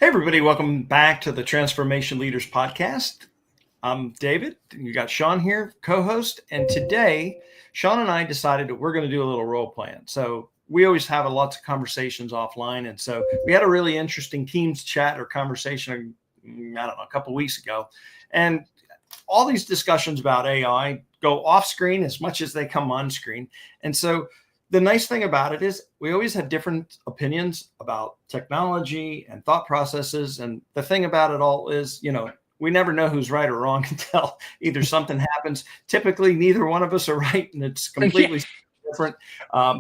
Hey, everybody, welcome back to the Transformation Leaders Podcast. I'm David, and you got Shawn here, co-host, and today, Shawn and I decided that we're going to do a little role playing. So we always have lots of conversations offline, and so we had a really interesting Teams chat or conversation, I don't know, a couple of weeks ago, and all these discussions about AI go off screen as much as they come on screen, and so the nice thing about it is we always had different opinions about technology and thought processes. And the thing about it all is, we never know who's right or wrong until either something happens. Typically, neither one of us are right, and it's completely different. In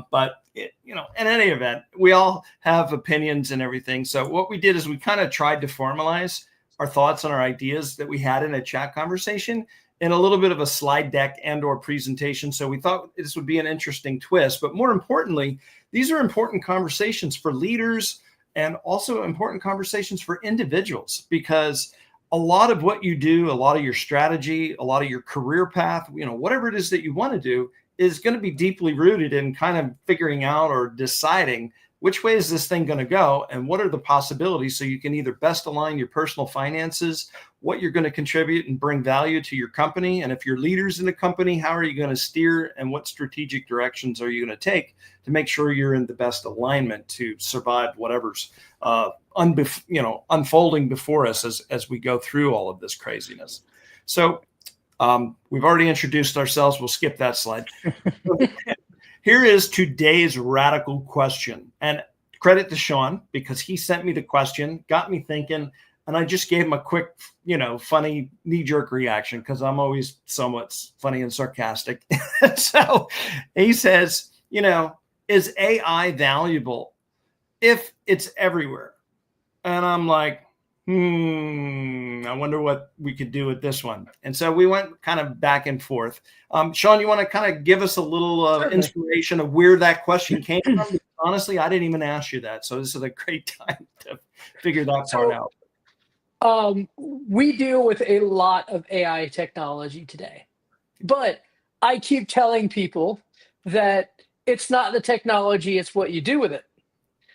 any event, we all have opinions and everything. So what we did is we kind of tried to formalize our thoughts and our ideas that we had in a chat conversation in a little bit of a slide deck and or presentation. So we thought this would be an interesting twist, but more importantly, these are important conversations for leaders and also important conversations for individuals, because a lot of what you do, a lot of your strategy, a lot of your career path, whatever it is that you want to do is going to be deeply rooted in kind of figuring out or deciding which way is this thing going to go and what are the possibilities, so you can either best align your personal finances, what you're going to contribute and bring value to your company. And if you're leaders in the company, how are you going to steer and what strategic directions are you going to take to make sure you're in the best alignment to survive whatever's unfolding before us as we go through all of this craziness. So we've already introduced ourselves. We'll skip that slide. Here is today's radical question, and credit to Shawn because he sent me the question, got me thinking, and I just gave him a quick, funny knee-jerk reaction because I'm always somewhat funny and sarcastic. So he says, is AI valuable if it's everywhere? And I'm like, I wonder what we could do with this one. And so we went kind of back and forth. Shawn, you want to kind of give us a little inspiration of where that question came from? Because honestly, I didn't even ask you that. So this is a great time to figure that part out. We deal with a lot of AI technology today, but I keep telling people that it's not the technology, it's what you do with it.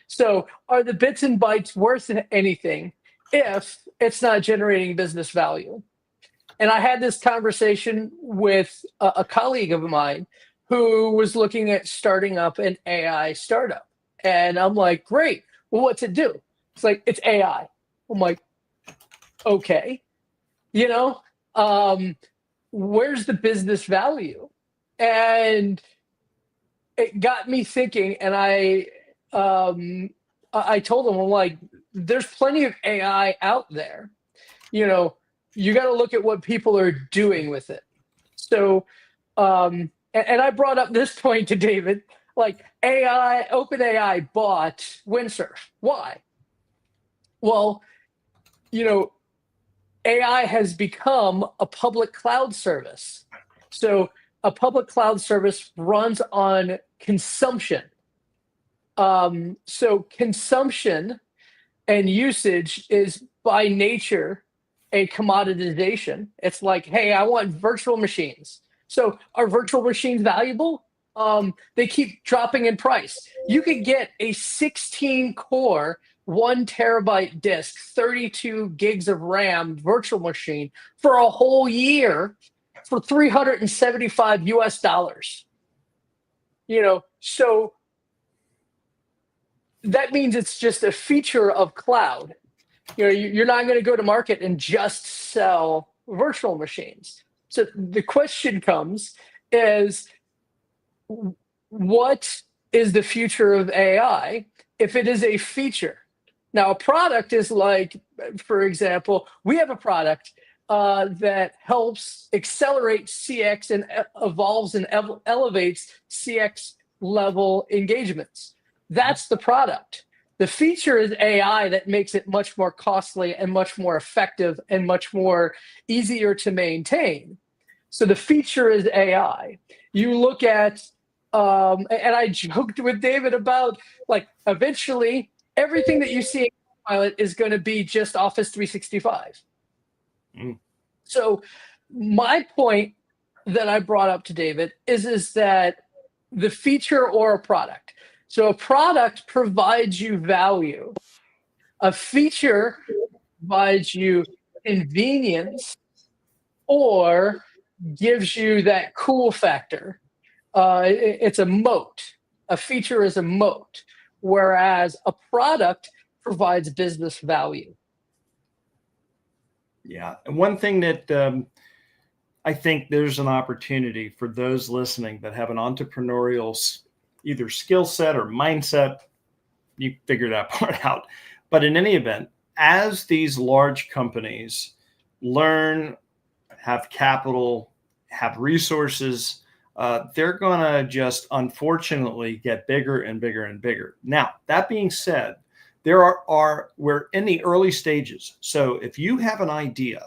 So are the bits and bytes worth anything if it's not generating business value? And I had this conversation with a colleague of mine who was looking at starting up an AI startup. And I'm like, great. Well, what's it do? It's like, it's AI. I'm like, okay. Where's the business value? And it got me thinking, and I told him, I'm like, there's plenty of AI out there. You got to look at what people are doing with it. So, and I brought up this point to David, like OpenAI bought Windsurf. Why? Well, AI has become a public cloud service. So a public cloud service runs on consumption. So consumption and usage is by nature a commoditization. It's like, hey, I want virtual machines. So are virtual machines valuable? They keep dropping in price. You could get a 16-core, 1 terabyte disk, 32 gigs of RAM virtual machine for a whole year for $375 US. So that means it's just a feature of cloud. You're not going to go to market and just sell virtual machines. So the question comes is, what is the future of AI if it is a feature? Now, a product is like, for example, we have a product that helps accelerate CX and evolves and elevates CX level engagements. That's the product. The feature is AI that makes it much more costly and much more effective and much more easier to maintain. So the feature is AI. You look at, and I joked with David about, like, eventually everything that you see in Copilot is going to be just Office 365. So my point that I brought up to David is that the feature or a product. So a product provides you value. A feature provides you convenience or gives you that cool factor. It's a moat. A feature is a moat, whereas a product provides business value. Yeah. And one thing that I think there's an opportunity for those listening that have an entrepreneurial either skill set or mindset. You figure that part out. But in any event, as these large companies learn, have capital, have resources, they're going to just unfortunately get bigger and bigger and bigger. Now, that being said, we're in the early stages. So if you have an idea,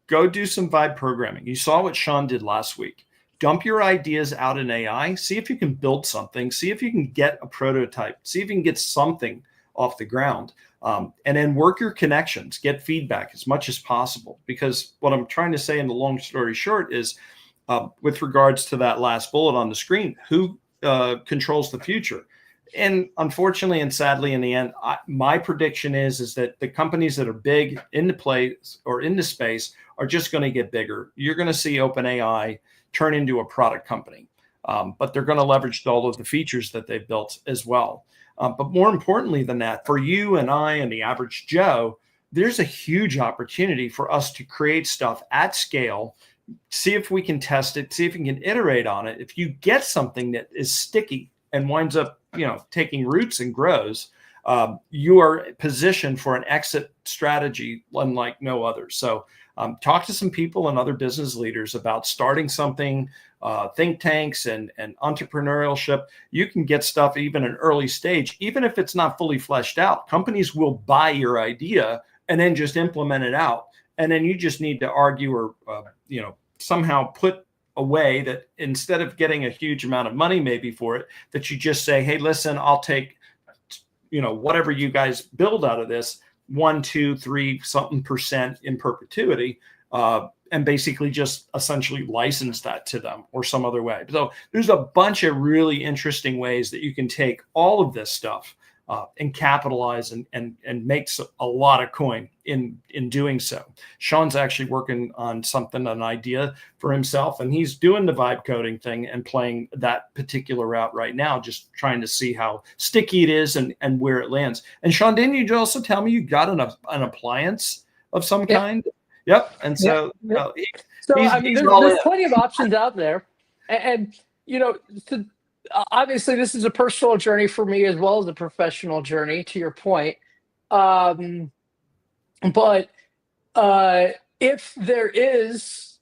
go do some vibe programming. You saw what Shawn did last week. Dump your ideas out in AI, see if you can build something, see if you can get a prototype, see if you can get something off the ground, and then work your connections, get feedback as much as possible. Because what I'm trying to say in the long story short is, with regards to that last bullet on the screen, who controls the future? And unfortunately and sadly, in the end, my prediction is that the companies that are big into place or into space are just going to get bigger. You're going to see OpenAI turn into a product company, but they're going to leverage all of the features that they've built as well. But more importantly than that, for you and I and the average Joe, there's a huge opportunity for us to create stuff at scale, see if we can test it, see if we can iterate on it. If you get something that is sticky and winds up, taking roots and grows, you are positioned for an exit strategy unlike no other. So talk to some people and other business leaders about starting something, think tanks and entrepreneurship. You can get stuff even an early stage, even if it's not fully fleshed out. Companies will buy your idea and then just implement it out. And then you just need to argue or, somehow put away that instead of getting a huge amount of money maybe for it, that you just say, hey, listen, I'll take, whatever you guys build out of this, 1, 2, 3 something percent in perpetuity, and basically just essentially license that to them or some other way. So there's a bunch of really interesting ways that you can take all of this stuff and capitalize and make a lot of coin in doing so. Shawn's actually working on an idea for himself, and he's doing the vibe coding thing and playing that particular route right now, just trying to see how sticky it is and where it lands. And Shawn, didn't you also tell me you got an appliance of some kind? Yep. And so, Yep. There's plenty of options out there, and obviously this is a personal journey for me as well as a professional journey, to your point. But if there is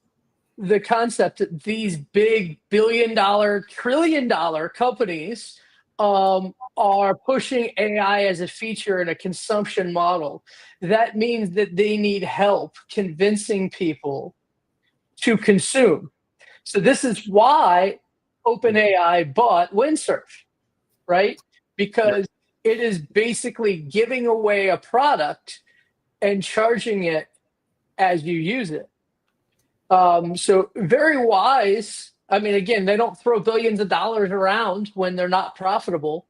the concept that these big billion-dollar, trillion-dollar companies are pushing AI as a feature in a consumption model, that means that they need help convincing people to consume. So this is why OpenAI bought Windsurf, right? Because it is basically giving away a product and charging it as you use it. So very wise. I mean, again, they don't throw billions of dollars around when they're not profitable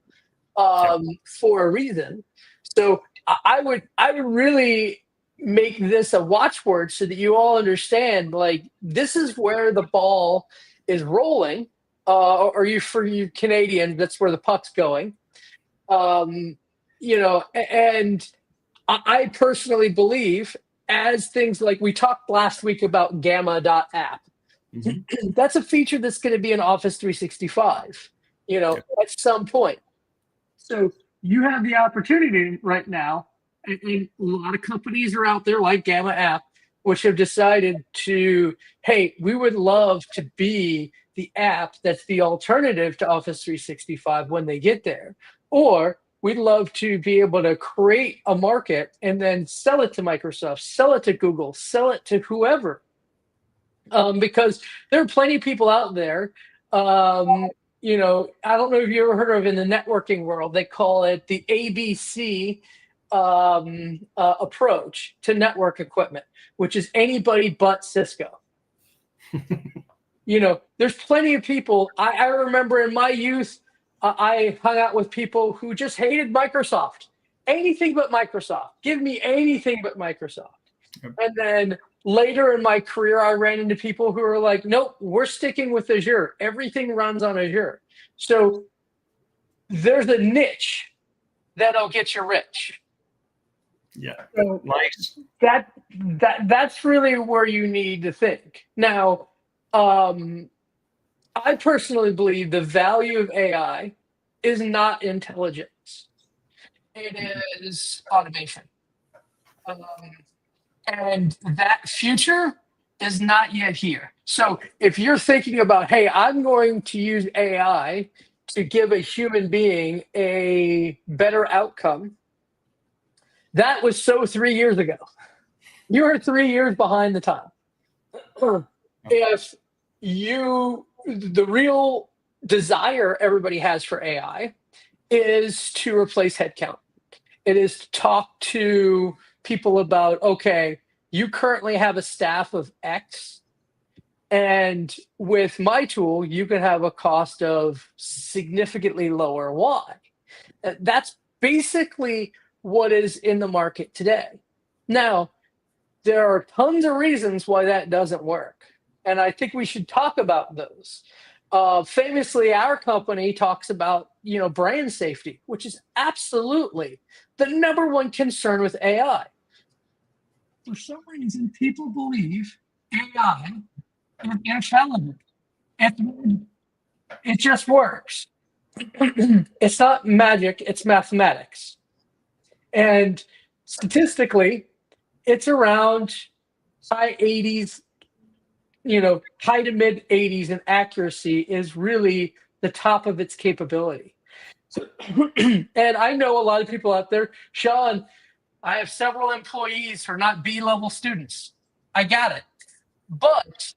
for a reason. So I would really make this a watchword so that you all understand, like, this is where the ball is rolling. For you Canadians, that's where the puck's going. And I personally believe, as things like we talked last week about Gamma.app, that's a feature that's going to be in Office 365, at some point. So you have the opportunity right now, and a lot of companies are out there like Gamma App, which have decided to, hey, we would love to be the app that's the alternative to Office 365 when they get there. Or we'd love to be able to create a market and then sell it to Microsoft, sell it to Google, sell it to whoever. Because there are plenty of people out there. I don't know if you ever heard of, in the networking world, they call it the ABC approach to network equipment, which is anybody but Cisco. There's plenty of people. I remember in my youth, I hung out with people who just hated Microsoft. anything but Microsoft. Give me anything but Microsoft. Yep. And then later in my career, I ran into people who are like, nope, we're sticking with Azure. Everything runs on Azure. So there's a niche that'll get you rich. Yeah. So Nice. that's really where you need to think. Now, I personally believe the value of AI is not intelligence. It is automation. And that future is not yet here. So if you're thinking about, hey, I'm going to use AI to give a human being a better outcome, that was so 3 years ago. You are 3 years behind the time. If the real desire everybody has for AI is to replace headcount. It is to talk to people about, okay, you currently have a staff of X, and with my tool, you can have a cost of significantly lower Y. That's basically what is in the market today. Now, there are tons of reasons why that doesn't work, and I think we should talk about those. Famously, our company talks about brand safety, which is absolutely the number one concern with AI. For some reason, people believe AI is infallible. It just works. It's not magic, it's mathematics. And statistically, it's around high 80s, high to mid 80s, and accuracy is really the top of its capability. And I know a lot of people out there, Shawn, I have several employees who are not B-level students. I got it. But,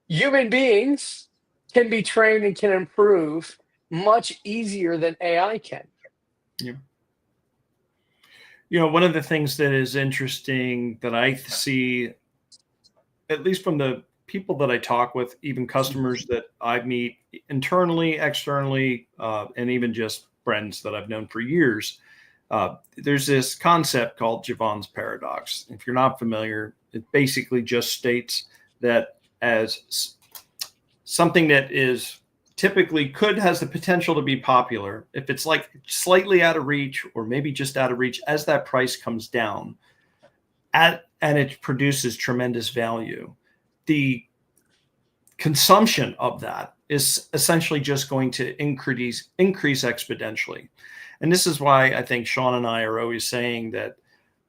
human beings can be trained and can improve much easier than AI can. Yeah. One of the things that is interesting that I see, at least from the people that I talk with, even customers that I meet internally, externally, and even just friends that I've known for years, there's this concept called Javon's paradox. If you're not familiar, it basically just states that as something that is typically has the potential to be popular, if it's like slightly out of reach or maybe just out of reach, as that price comes down and it produces tremendous value, the consumption of that is essentially just going to increase exponentially. And this is why I think Shawn and I are always saying that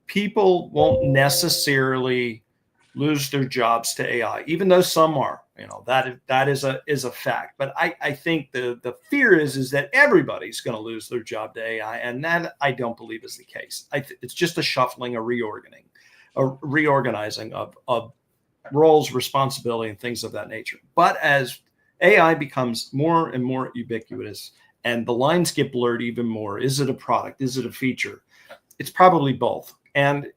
people won't necessarily lose their jobs to AI, even though some are. That is a fact. But I think the fear is that everybody's going to lose their job to AI, and that I don't believe is the case. It's just a shuffling, a reorganizing of roles, responsibility, and things of that nature. But as AI becomes more and more ubiquitous, and the lines get blurred even more, is it a product? Is it a feature? It's probably both. And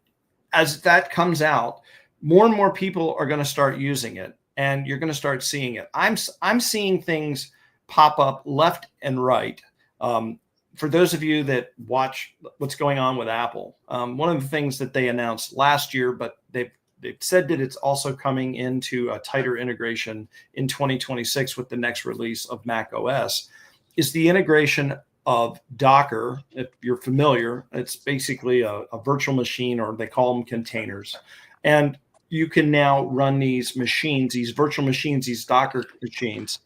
as that comes out, more and more people are going to start using it, and you're going to start seeing it. I'm seeing things pop up left and right. For those of you that watch what's going on with Apple, one of the things that they announced last year, but they've said that it's also coming into a tighter integration in 2026 with the next release of Mac OS, is the integration of Docker. If you're familiar, it's basically a virtual machine, or they call them containers. And you can now run these machines, these virtual machines, these Docker machines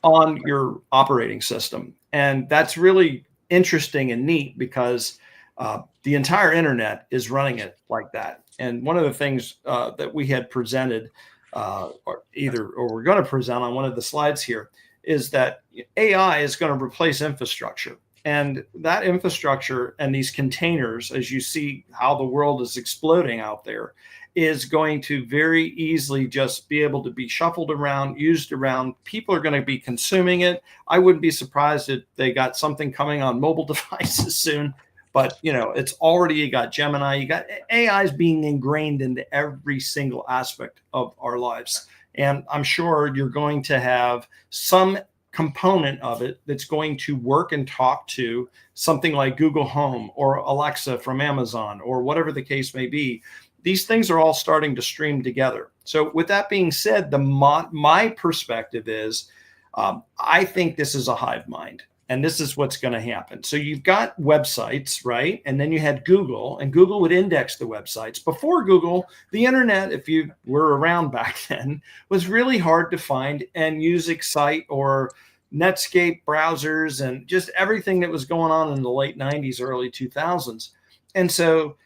on your operating system. And that's really interesting and neat because the entire internet is running it like that. And one of the things that we had presented, or we're going to present on one of the slides here, is that AI is going to replace infrastructure. And that infrastructure and these containers, as you see how the world is exploding out there, is going to very easily just be able to be shuffled around, used around. People are going to be consuming it. I wouldn't be surprised if they got something coming on mobile devices soon. But, it's already, you got Gemini, you got AI is being ingrained into every single aspect of our lives. And I'm sure you're going to have some component of it that's going to work and talk to something like Google Home or Alexa from Amazon or whatever the case may be. These things are all starting to stream together. So with that being said, my perspective is I think this is a hive mind. And this is what's going to happen. So you've got websites, right? And then you had Google, and Google would index the websites. Before Google, the internet, if you were around back then, was really hard to find, and use Excite or Netscape browsers and just everything that was going on in the late 90s, early 2000s. And so,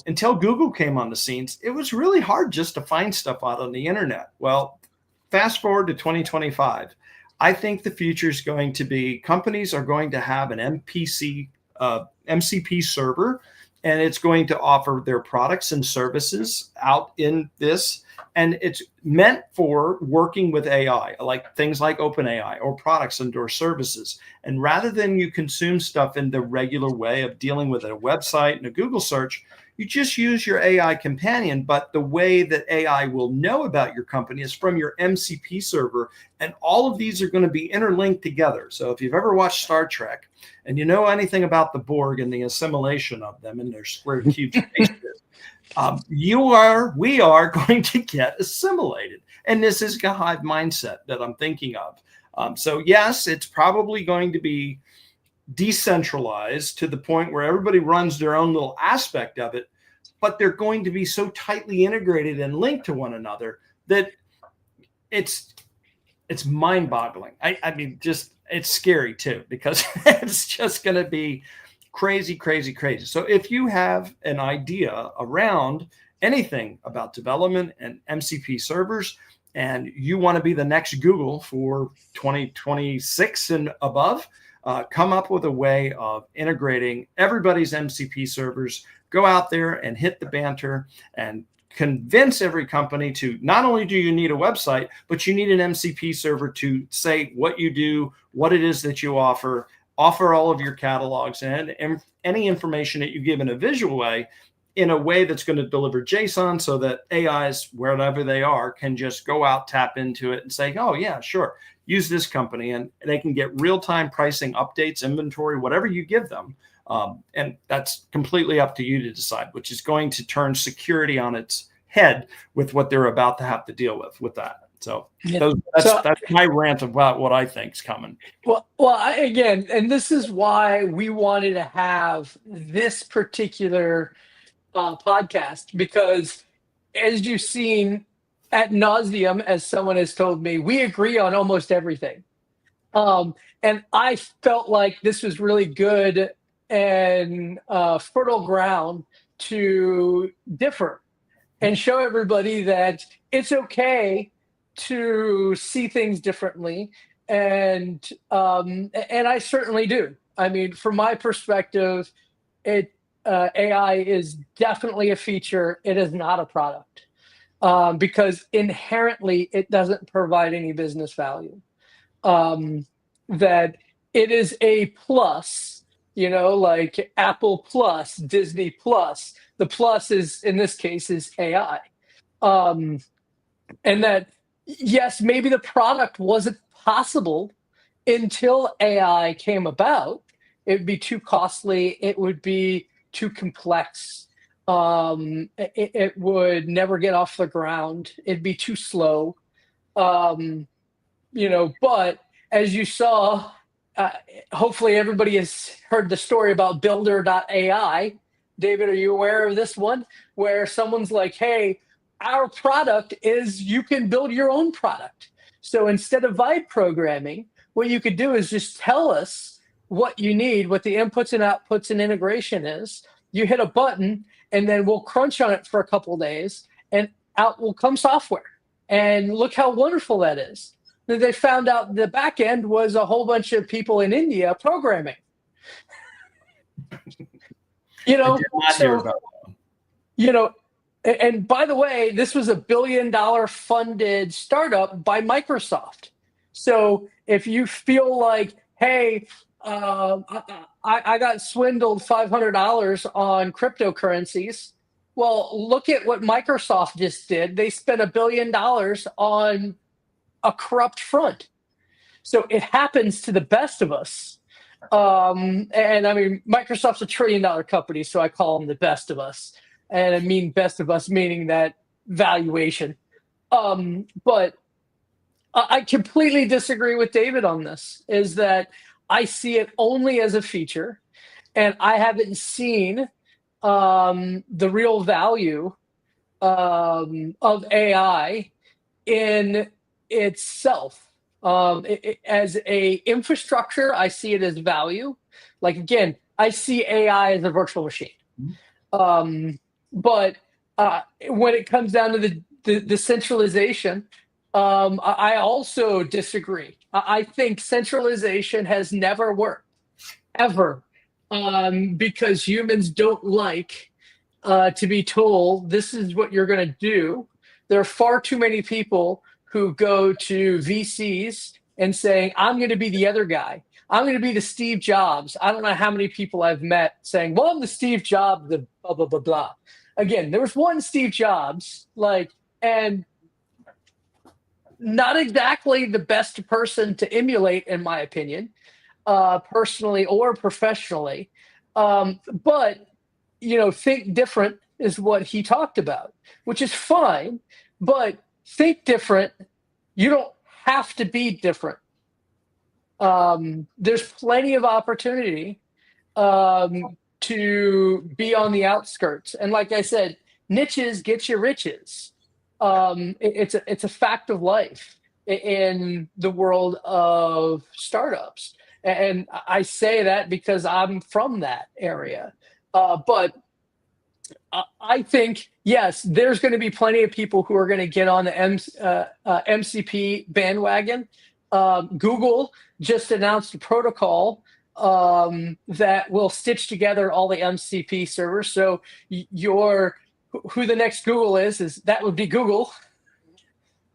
until Google came on the scenes, it was really hard just to find stuff out on the internet. Well, fast forward to 2025. I think the future is going to be companies are going to have an MCP server, and it's going to offer their products and services out in this. And it's meant for working with AI, like things like OpenAI or products and or services. And rather than you consume stuff in the regular way of dealing with a website and a Google search, you just use your AI companion. But the way that AI will know about your company is from your MCP server. And all of these are going to be interlinked together. So if you've ever watched Star Trek and you know anything about the Borg and the assimilation of them in their square cube spaces, we are going to get assimilated. And this is a hive mindset that I'm thinking of. So yes, it's probably going to be decentralized to the point where everybody runs their own little aspect of it, but they're going to be so tightly integrated and linked to one another that it's mind-boggling. I mean, just it's scary too, because it's just going to be crazy, crazy, crazy. So if you have an idea around anything about development and MCP servers, and you want to be the next Google for 2026 and above, come up with a way of integrating everybody's MCP servers. Go out there and hit the banter and convince every company to not only do you need a website, but you need an MCP server to say what you do, what it is that you offer all of your catalogs and any information that you give in a visual way, in a way that's going to deliver JSON, so that AIs, wherever they are, can just go out, tap into it and say, oh yeah, sure, use this company, and they can get real-time pricing updates, inventory, whatever you give them. And that's completely up to you to decide, which is going to turn security on its head with what they're about to have to deal with that. So Yeah. that's my rant about what I think is coming. Well, again, and this is why we wanted to have this particular podcast, because as you've seen ad nauseum, as someone has told me, we agree on almost everything. And I felt like this was really good and fertile ground to differ and show everybody that it's okay to see things differently. And I certainly do. I mean, from my perspective, AI is definitely a feature. It is not a product, because inherently it doesn't provide any business value. That it is a plus, like Apple Plus, Disney Plus. The plus is, in this case, is AI. And that, yes, maybe the product wasn't possible until AI came about. It would be too costly. It would be too complex. It would never get off the ground. It'd be too slow. But as you saw, hopefully everybody has heard the story about Builder.ai. David, are you aware of this one? Where someone's like, hey, our product is you can build your own product. So instead of vibe programming, what you could do is just tell us what you need, what the inputs and outputs and integration is. You hit a button, and then we'll crunch on it for a couple of days, and out will come software. And look how wonderful that is. Then they found out the back end was a whole bunch of people in India programming. I did not hear about that. And by the way, this was $1 billion funded startup by Microsoft. So if you feel like, hey, I got swindled $500 on cryptocurrencies, well, look at what Microsoft just did. They spent $1 billion on a corrupt front. So it happens to the best of us. And I mean, Microsoft's $1 trillion company, so I call them the best of us. And I mean best of us, meaning that valuation. But I completely disagree with David on this, is that I see it only as a feature, and I haven't seen the real value of AI in itself. As a infrastructure, I see it as value. Like, again, I see AI as a virtual machine. But when it comes down to the centralization, I also disagree. I think centralization has never worked, ever, because humans don't like to be told this is what you're going to do. There are far too many people who go to VCs and saying, I'm going to be the other guy. I'm going to be the Steve Jobs. I don't know how many people I've met saying, well, I'm the Steve Jobs, the blah, blah, blah, blah. Again, there was one Steve Jobs, and not exactly the best person to emulate, in my opinion, personally or professionally. But, think different is what he talked about, which is fine. But think different. You don't have to be different. There's plenty of opportunity to be on the outskirts. And like I said, niches get you riches. It's a fact of life in the world of startups. And I say that because I'm from that area. But I think, yes, there's going to be plenty of people who are going to get on the MCP bandwagon. Google just announced a protocol that will stitch together all the MCP servers. So who the next Google is that would be Google.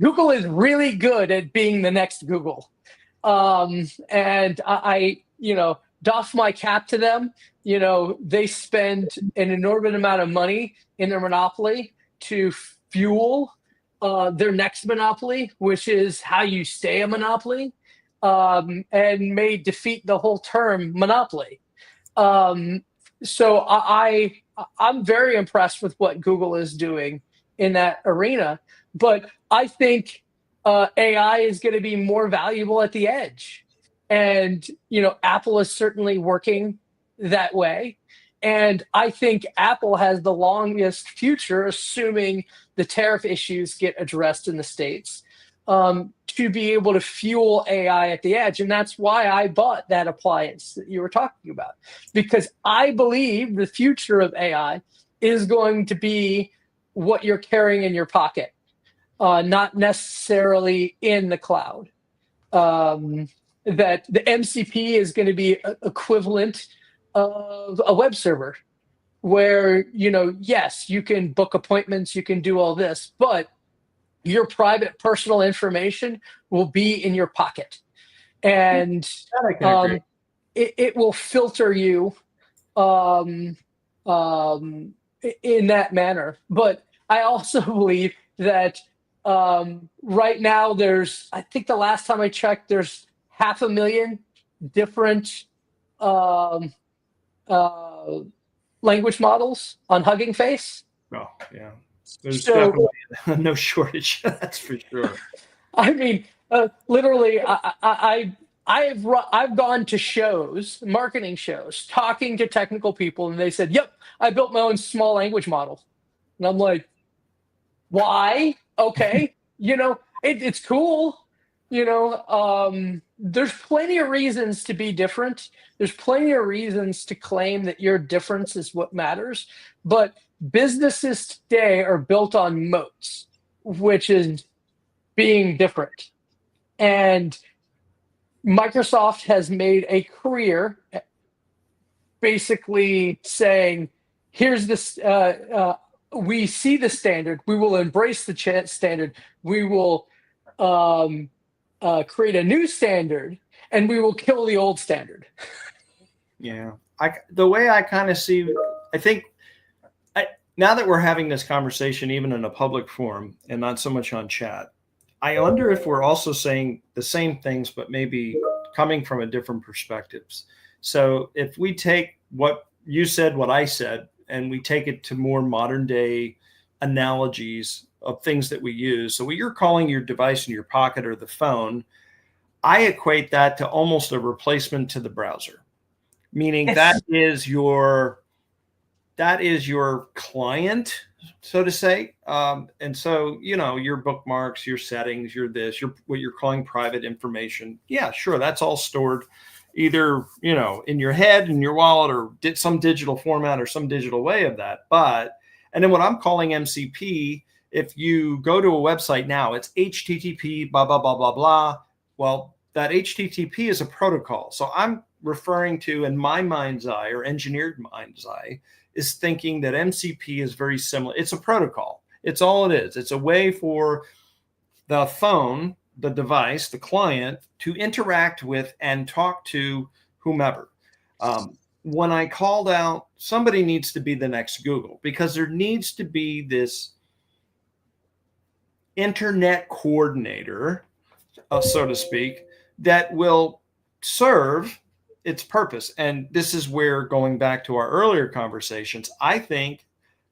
Google is really good at being the next Google. And I doff my cap to them. They spend an inordinate amount of money in their monopoly to fuel their next monopoly, which is how you stay a monopoly, and may defeat the whole term monopoly. So I'm very impressed with what Google is doing in that arena, but I think AI is going to be more valuable at the edge. And, Apple is certainly working that way. And I think Apple has the longest future, assuming the tariff issues get addressed in the States, to be able to fuel AI at the edge. And that's why I bought that appliance that you were talking about, because I believe the future of AI is going to be what you're carrying in your pocket, not necessarily in the cloud. That the MCP is going to be equivalent of a web server where, yes, you can book appointments, you can do all this, but your private personal information will be in your pocket. And it will filter you in that manner. But I also believe that right now I think the last time I checked, there's 500,000 different language models on Hugging Face. Oh, yeah. There's definitely no shortage. That's for sure. I mean, literally, I've gone to shows, marketing shows, talking to technical people, and they said, "Yep, I built my own small language model," and I'm like, "Why? Okay, it's cool." There's plenty of reasons to be different. There's plenty of reasons to claim that your difference is what matters. But businesses today are built on moats, which is being different. And Microsoft has made a career basically saying, here's this, we see the standard, we will embrace the standard, we will create a new standard, and we will kill the old standard. Yeah. The way I kind of see, I think now that we're having this conversation, even in a public forum and not so much on chat, I wonder if we're also saying the same things, but maybe coming from a different perspectives. So if we take what you said, what I said, and we take it to more modern day analogies of things that we use. So what you're calling your device in your pocket or the phone, I equate that to almost a replacement to the browser, meaning Yes. that is your client, so to say. And so, your bookmarks, your settings, your this, your what you're calling private information. Yeah, sure. That's all stored either, in your head, in your wallet, or some digital format or some digital way of that. And then what I'm calling MCP, if you go to a website now, it's HTTP, blah, blah, blah, blah, blah. Well, that HTTP is a protocol. So I'm referring to, in my mind's eye or engineered mind's eye, is thinking that MCP is very similar. It's a protocol. It's all it is. It's a way for the phone, the device, the client to interact with and talk to whomever. When I called out, somebody needs to be the next Google, because there needs to be this internet coordinator, so to speak, that will serve its purpose. And this is where, going back to our earlier conversations, I think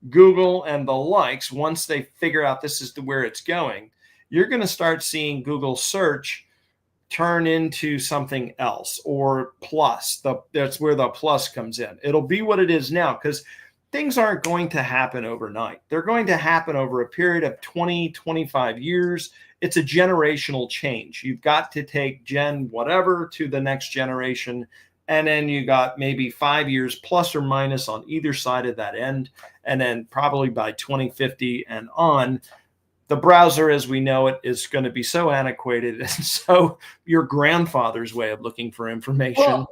Google and the likes, once they figure out this is where it's going, you're going to start seeing Google search turn into something else, or plus. That's where the plus comes in. It'll be what it is now, because things aren't going to happen overnight. They're going to happen over a period of 20, 25 years. It's a generational change. You've got to take Gen whatever to the next generation. And then you got maybe 5 years plus or minus on either side of that end. And then probably by 2050 and on, the browser as we know it is going to be so antiquated. And so your grandfather's way of looking for information. Well,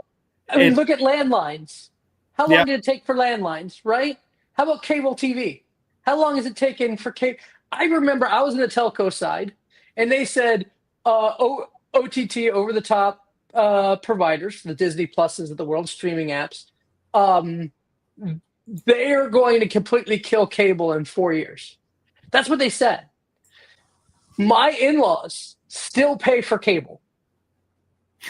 I mean, look at landlines. How long Yeah. did it take for landlines, right? How about cable TV? How long has it taken for cable? I remember I was in the telco side, and they said OTT, over the top providers, the Disney Pluses of the world, streaming apps, they are going to completely kill cable in 4 years. That's what they said. My in-laws still pay for cable.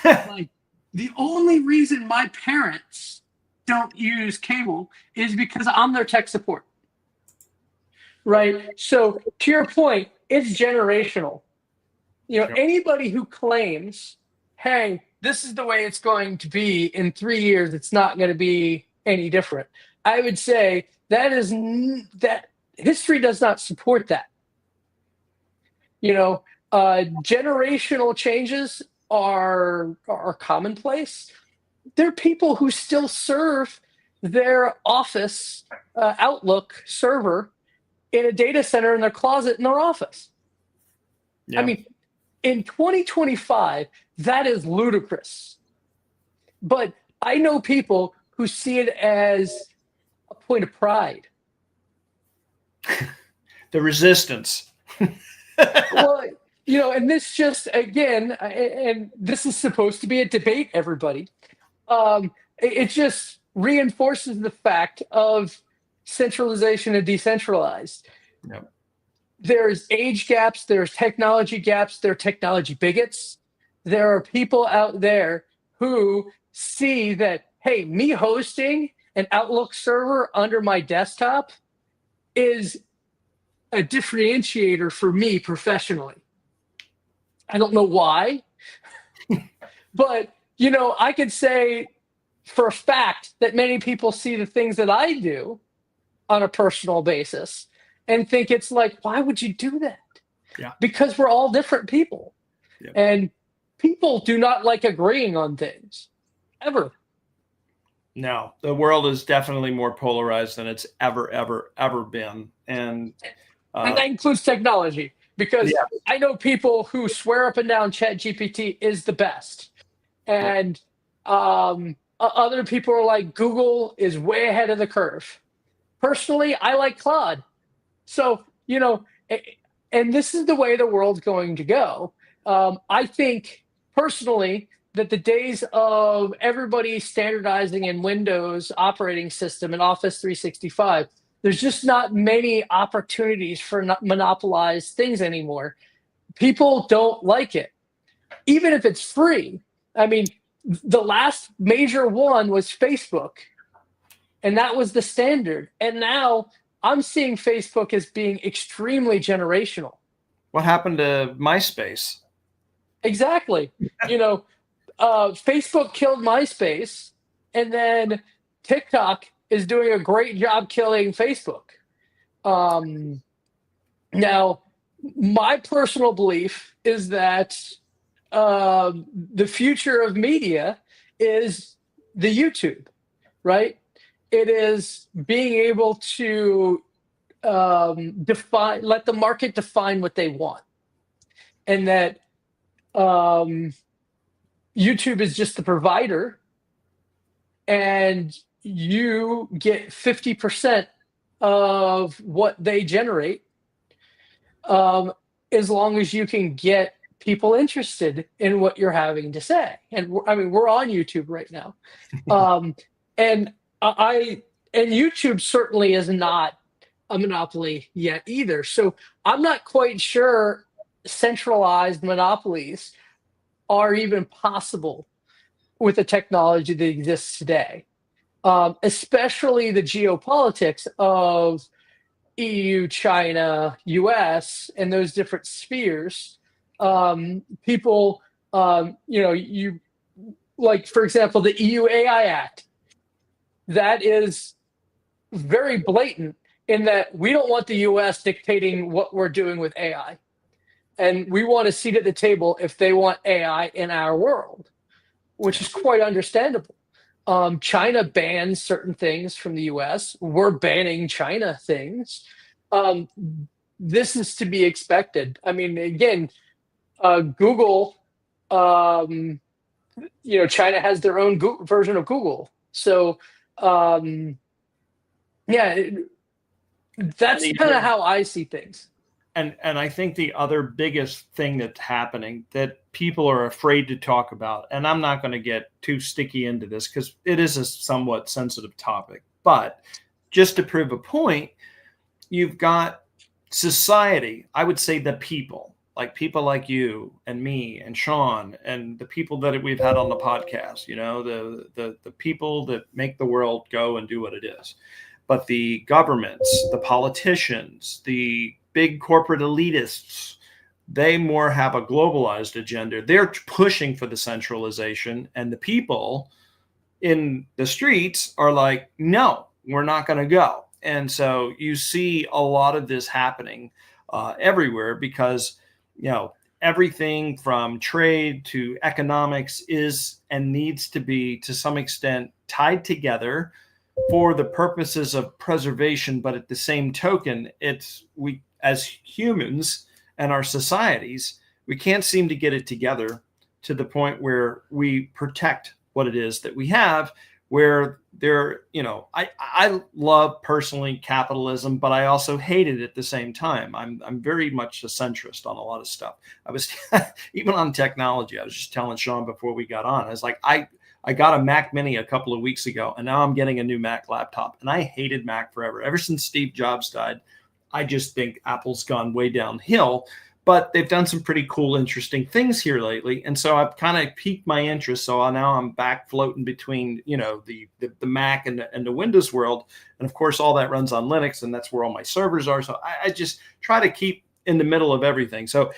Like, the only reason my parents don't use cable is because I'm their tech support. Right? So to your point, it's generational. Sure. Anybody who claims, hey, this is the way it's going to be in 3 years, it's not going to be any different, I would say that history does not support that. Generational changes are commonplace. There are people who still serve their Office Outlook server in a data center in their closet in their office. Yeah. I mean, in 2025, that is ludicrous. But I know people who see it as a point of pride. The resistance. Well, and this just, again, and this is supposed to be a debate, everybody. It just reinforces the fact of centralization and decentralized. Yep. There's age gaps, there's technology gaps, there are technology bigots. There are people out there who see that, hey, me hosting an Outlook server under my desktop is a differentiator for me professionally. I don't know why, but I could say for a fact that many people see the things that I do on a personal basis and think it's like, why would you do that? Yeah. Because we're all different people. Yeah. And people do not like agreeing on things, ever. No, the world is definitely more polarized than it's ever been. And that includes technology, because I know people who swear up and down ChatGPT is the best. And other people are like, Google is way ahead of the curve. Personally, I like Claude. So, and this is the way the world's going to go. I think personally that the days of everybody standardizing in Windows operating system and Office 365, there's just not many opportunities for monopolized things anymore. people don't like it, even if it's free. I mean, the last major one was Facebook, and that was the standard. And now I'm seeing Facebook as being extremely generational. What happened to MySpace? Exactly. Facebook killed MySpace, and then TikTok is doing a great job killing Facebook. Now, my personal belief is that the future of media is the YouTube, right? It is being able to let the market define what they want, and that YouTube is just the provider, and you get 50% of what they generate, as long as you can get people interested in what you're having to say. And we're on YouTube right now, and YouTube certainly is not a monopoly yet either. So I'm not quite sure centralized monopolies are even possible with the technology that exists today, especially the geopolitics of EU, China, US, and those different spheres. People, you like, for example, the EU AI Act. That is very blatant in that we don't want the US dictating what we're doing with AI. And we want a seat at the table if they want AI in our world, which is quite understandable. China bans certain things from the US. We're banning China things. This is to be expected. I mean, again, Google, China has their own version of Google. So, that's kind of how I see things. And I think the other biggest thing that's happening that people are afraid to talk about, and I'm not going to get too sticky into this because it is a somewhat sensitive topic, but just to prove a point, you've got society, I would say the people like you and me and Shawn and the people that we've had on the podcast, the people that make the world go and do what it is. But the governments, the politicians, the big corporate elitists, they more have a globalized agenda. They're pushing for the centralization, and the people in the streets are like, no, we're not going to go. And so you see a lot of this happening everywhere because, everything from trade to economics is and needs to be to some extent tied together for the purposes of preservation. But at the same token, we as humans and our societies, we can't seem to get it together to the point where we protect what it is that we have, where I love personally capitalism, but I also hate it at the same time. I'm very much a centrist on a lot of stuff. I was even on technology. I was just telling Shawn before we got on, I was like, I got a Mac Mini a couple of weeks ago, and now I'm getting a new Mac laptop. And I hated Mac forever. Ever since Steve Jobs died, I just think Apple's gone way downhill. But they've done some pretty cool, interesting things here lately. And so I've kind of piqued my interest. So now I'm back floating between, the Mac and the Windows world. And of course, all that runs on Linux, and that's where all my servers are. So I just try to keep in the middle of everything. So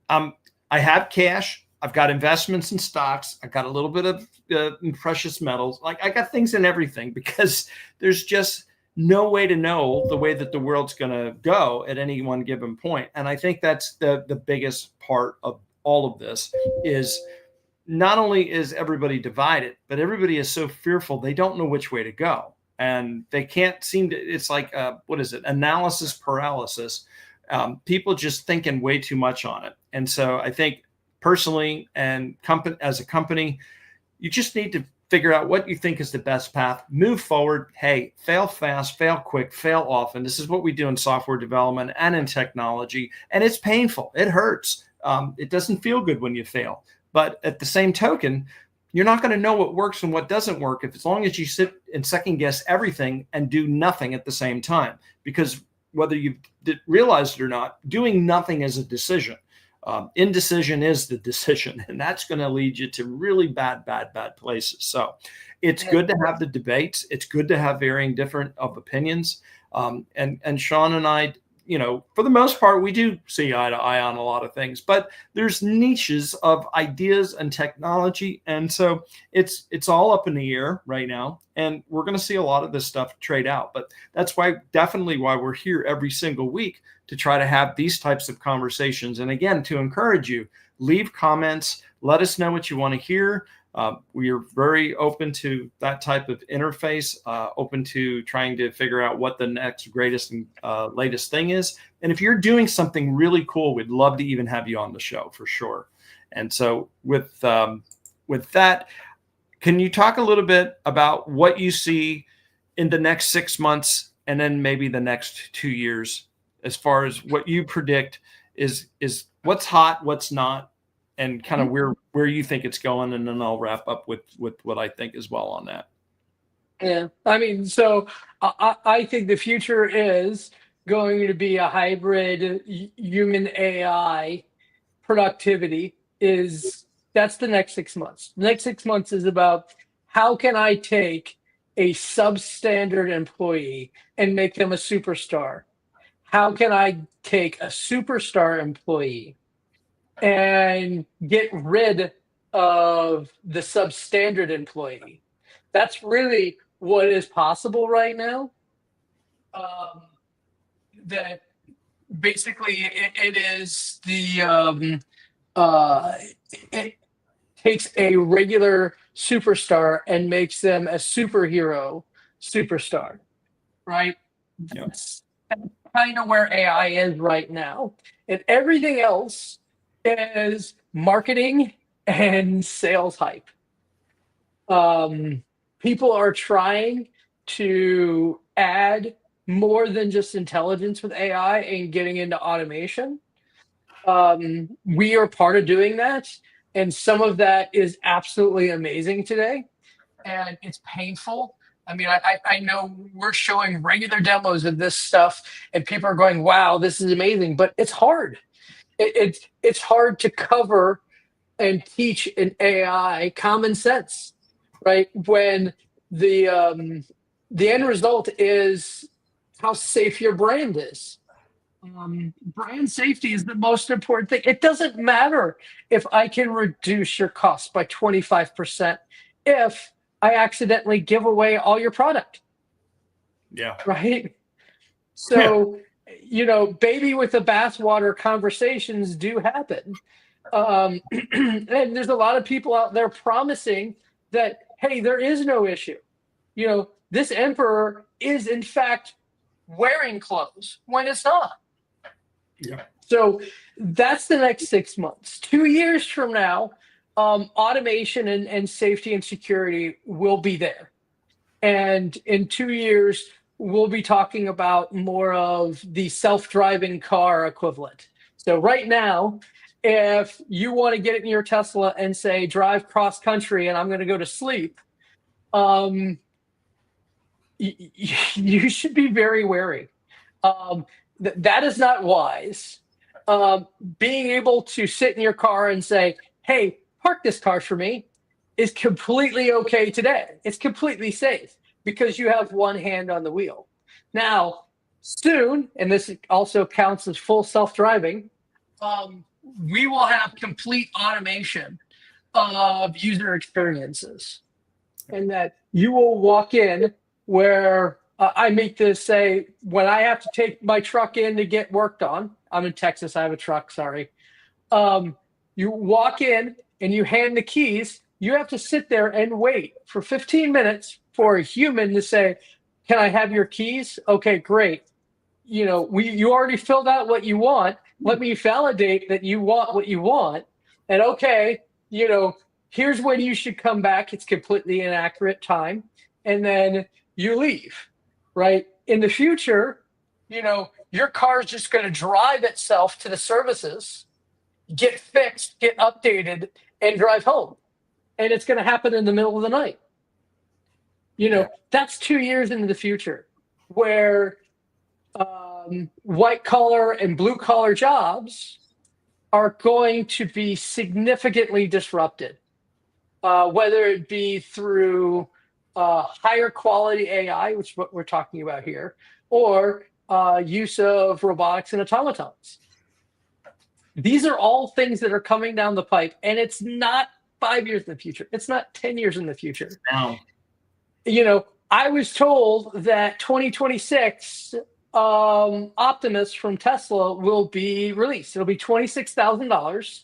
I have cash. I've got investments in stocks. I've got a little bit of precious metals. Like, I got things in everything because there's just no way to know the way that the world's going to go at any one given point. And I think that's the biggest part of all of this is not only is everybody divided, but everybody is so fearful. They don't know which way to go. And they can't seem to, it's like, analysis paralysis. People just thinking way too much on it. And so I think personally and as a company, you just need to figure out what you think is the best path, move forward. Hey, fail fast, fail quick, fail often. This is what we do in software development and in technology. And it's painful. It hurts. It doesn't feel good when you fail. But at the same token, you're not going to know what works and what doesn't work as long as you sit and second guess everything and do nothing at the same time. Because whether you realized it or not, doing nothing is a decision. indecision is the decision, and that's going to lead you to really bad places. So it's good to have the debates. It's good to have varying different of opinions. And Shawn and I, for the most part, we do see eye to eye on a lot of things, but there's niches of ideas and technology. And so it's all up in the air right now. And we're going to see a lot of this stuff trade out. But that's definitely why we're here every single week, to try to have these types of conversations. And again, to encourage you, leave comments, let us know what you want to hear. We are very open to that type of interface, open to trying to figure out what the next greatest and latest thing is. And if you're doing something really cool, we'd love to even have you on the show for sure. And so with that, can you talk a little bit about what you see in the next 6 months and then maybe the next 2 years, as far as what you predict is what's hot, what's not, and kind of where you think it's going, and then I'll wrap up with what I think as well on that. Yeah, I mean, so I think the future is going to be a hybrid human AI. Productivity that's the next 6 months. The next 6 months is about how can I take a substandard employee and make them a superstar? How can I take a superstar employee and get rid of the substandard employee? That's really what is possible right now. That basically it is it takes a regular superstar and makes them a superhero superstar, right? Yeah. That's kind of where AI is right now. And everything else is marketing and sales hype. People are trying to add more than just intelligence with AI and getting into automation. We are part of doing that. And some of that is absolutely amazing today. And it's painful. I mean, I know we're showing regular demos of this stuff and people are going, wow, this is amazing. But it's hard. It's hard to cover and teach an AI common sense, right? When the end result is how safe your brand is. Brand safety is the most important thing. It doesn't matter if I can reduce your cost by 25% if I accidentally give away all your product. Yeah. Right. So, baby with the bathwater conversations do happen. And there's a lot of people out there promising that, hey, there is no issue. This emperor is in fact wearing clothes when it's not. Yeah. So that's the next 6 months. 2 years from now, automation and safety and security will be there. And in 2 years, we'll be talking about more of the self-driving car equivalent. So right now, if you want to get in your Tesla and say, drive cross country and I'm going to go to sleep, you should be very wary. That is not wise. Being able to sit in your car and say, hey, park this car for me is completely okay today. It's completely safe because you have one hand on the wheel. Now, soon, and this also counts as full self-driving, we will have complete automation of user experiences. And that you will walk in where I make this say, when I have to take my truck in to get worked on, I'm in Texas, I have a truck, sorry. You walk in and you hand the keys, you have to sit there and wait for 15 minutes for a human to say, can I have your keys? Okay, great. You already filled out what you want. Let me validate that you want what you want. And okay, here's when you should come back. It's completely inaccurate time. And then you leave, right? In the future, your car is just going to drive itself to the services, get fixed, get updated, and drive home. And it's going to happen in the middle of the night. That's 2 years into the future where white collar and blue collar jobs are going to be significantly disrupted, whether it be through higher quality AI, which is what we're talking about here, or use of robotics and automatons. These are all things that are coming down the pipe, and it's not 5 years in the future. It's not 10 years in the future. Now, I was told that 2026 Optimus from Tesla will be released. It'll be $26,000.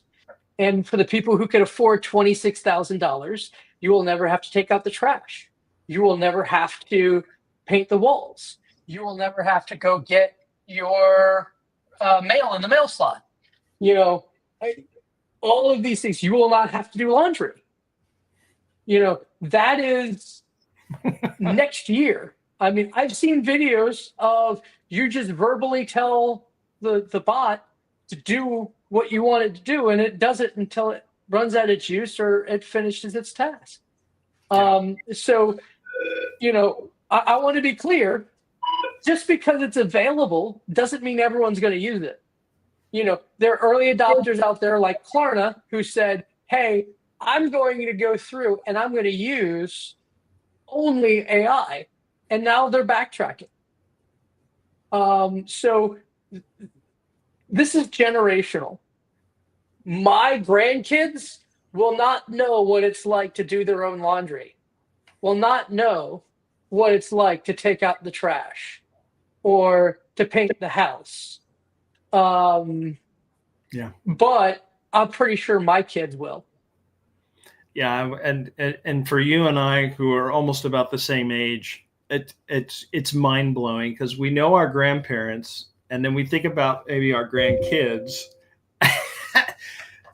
And for the people who can afford $26,000, you will never have to take out the trash. You will never have to paint the walls. You will never have to go get your mail in the mail slot. All of these things, you will not have to do laundry. That is next year. I mean, I've seen videos of you just verbally tell the bot to do what you want it to do, and it does it until it runs out of juice or it finishes its task. I want to be clear. Just because it's available doesn't mean everyone's going to use it. There are early adopters out there like Klarna who said, hey, I'm going to go through and I'm going to use only AI. And now they're backtracking. So this is generational. My grandkids will not know what it's like to do their own laundry, will not know what it's like to take out the trash or to paint the house. But I'm pretty sure my kids will. Yeah, and for you and I, who are almost about the same age, it's mind blowing because we know our grandparents, and then we think about maybe our grandkids.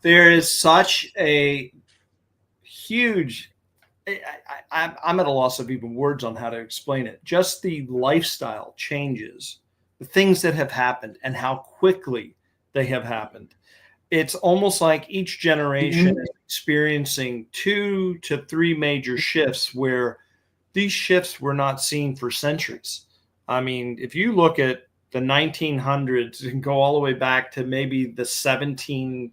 There is such a huge. I'm at a loss of even words on how to explain it. Just the lifestyle changes, the things that have happened, and how quickly they have happened. It's almost like each generation is experiencing 2 to 3 major shifts where these shifts were not seen for centuries. I mean, if you look at the 1900s and go all the way back to maybe the 1700s,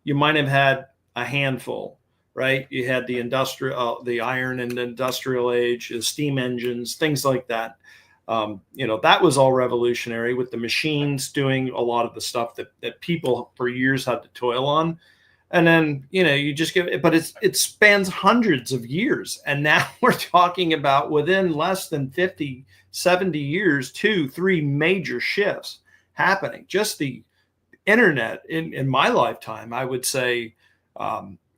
you might have had a handful, right? You had the the iron and industrial age, the steam engines, things like that. That was all revolutionary with the machines doing a lot of the stuff that people for years had to toil on. And then, you just give it, but it spans hundreds of years. And now we're talking about within less than 50, 70 years, 2, 3 major shifts happening. Just the internet in my lifetime, I would say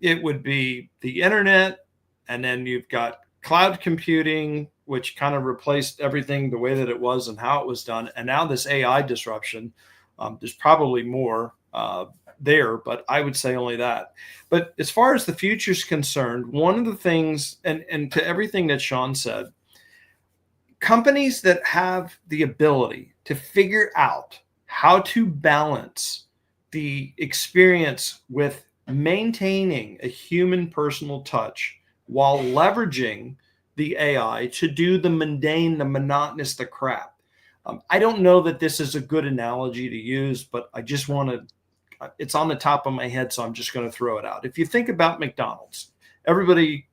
it would be the internet. And then you've got cloud computing, which kind of replaced everything the way that it was and how it was done. And now this AI disruption, there's probably more there, but I would say only that. But as far as the future is concerned, one of the things, and to everything that Shawn said, companies that have the ability to figure out how to balance the experience with maintaining a human personal touch while leveraging the AI to do the mundane, the monotonous, the crap. I don't know that this is a good analogy to use, but I just want to, it's on the top of my head, so I'm just going to throw it out. If you think about McDonald's, everybody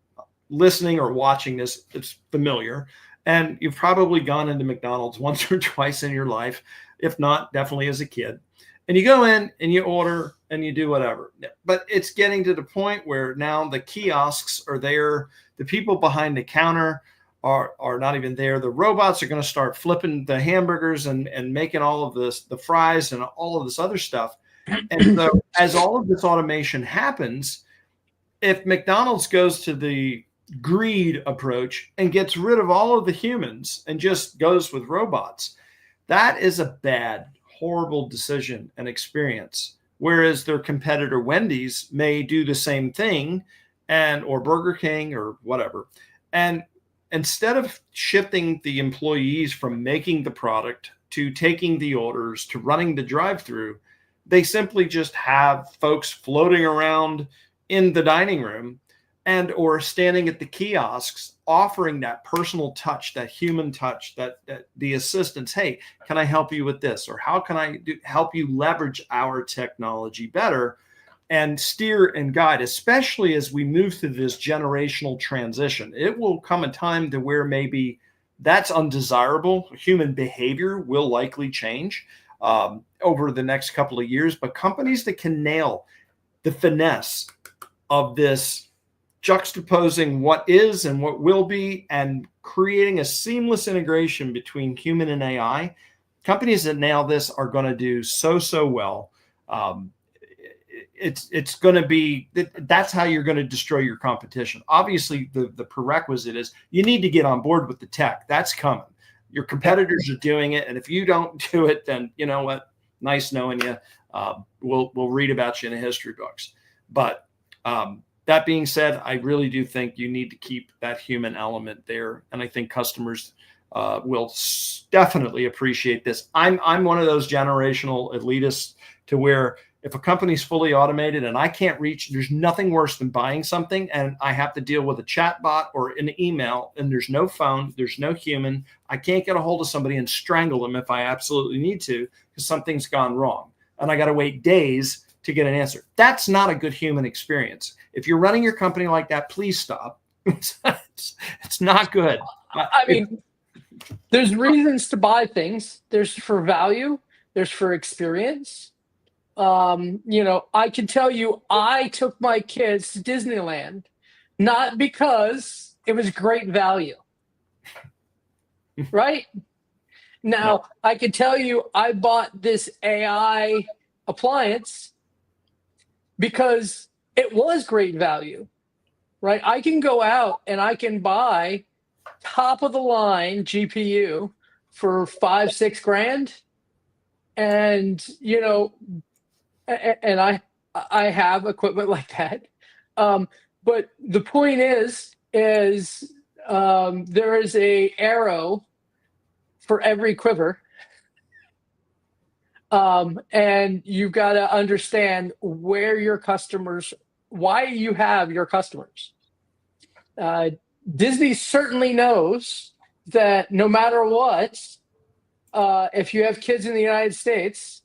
listening or watching this, it's familiar. And you've probably gone into McDonald's once or twice in your life, if not, definitely as a kid. And you go in and you order and you do whatever. But it's getting to the point where now the kiosks are there. The people behind the counter are not even there. The robots are going to start flipping the hamburgers and making all of this, the fries and all of this other stuff. And so as all of this automation happens, if McDonald's goes to the greed approach and gets rid of all of the humans and just goes with robots, that is a bad, horrible decision and experience. Whereas their competitor Wendy's may do the same thing, or Burger King or whatever. And instead of shifting the employees from making the product to taking the orders to running the drive-through, they simply just have folks floating around in the dining room. and or standing at the kiosks, offering that personal touch, that human touch, that the assistance. Hey, can I help you with this? Or how can I help you leverage our technology better? And steer and guide, especially as we move through this generational transition. It will come a time to where maybe that's undesirable. Human behavior will likely change over the next couple of years, but companies that can nail the finesse of this juxtaposing what is and what will be and creating a seamless integration between human and AI, companies that nail this are going to do so well. It's going to be, that's how you're going to destroy your competition. Obviously, the prerequisite is you need to get on board with the tech. That's coming. Your competitors are doing it, and if you don't do it, then you know what? Nice knowing you. We'll read about you in the history books. But that being said, I really do think you need to keep that human element there, and I think customers will definitely appreciate this. I'm one of those generational elitists to where if a company's fully automated and I can't reach, there's nothing worse than buying something and I have to deal with a chat bot or an email and there's no phone, there's no human. I can't get a hold of somebody and strangle them if I absolutely need to because something's gone wrong. And I got to wait days to get an answer. That's not a good human experience. If you're running your company like that, please stop. It's not good. I mean, there's reasons to buy things. There's for value. There's for experience. I can tell you, I took my kids to Disneyland, not because it was great value, right? Now, I can tell you, I bought this AI appliance because it was great value, right? I can go out and I can buy top of the line GPU for $5-6 grand. And, and I have equipment like that. But the point is there is a arrow for every quiver. And you've got to understand why you have your customers. Disney certainly knows that no matter what, if you have kids in the United States,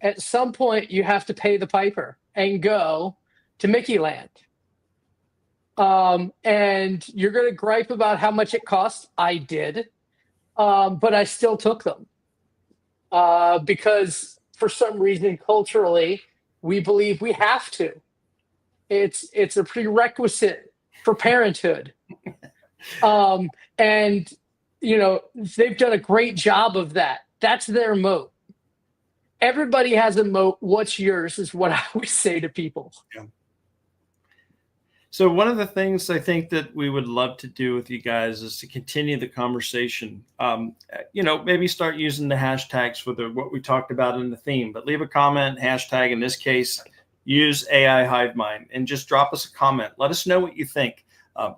at some point you have to pay the piper and go to Mickey Land. And you're going to gripe about how much it costs. I did. But I still took them. Because for some reason, culturally, we believe we have to. It's a prerequisite for parenthood. And, they've done a great job of that. That's their moat. Everybody has a moat. What's yours is what I always say to people. Yeah. So one of the things I think that we would love to do with you guys is to continue the conversation. Maybe start using the hashtags for what we talked about in the theme, but leave a comment, hashtag, in this case, use AI HiveMind, and just drop us a comment. Let us know what you think.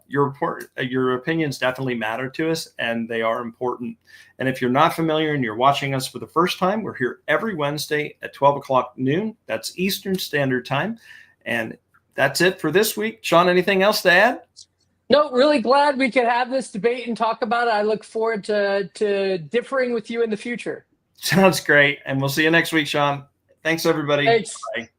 Your opinions definitely matter to us, and they are important. And if you're not familiar and you're watching us for the first time, we're here every Wednesday at 12 o'clock noon. That's Eastern Standard Time. And that's it for this week. Shawn, anything else to add? No, really glad we could have this debate and talk about it. I look forward to differing with you in the future. Sounds great. And we'll see you next week, Shawn. Thanks, everybody. Thanks. Bye.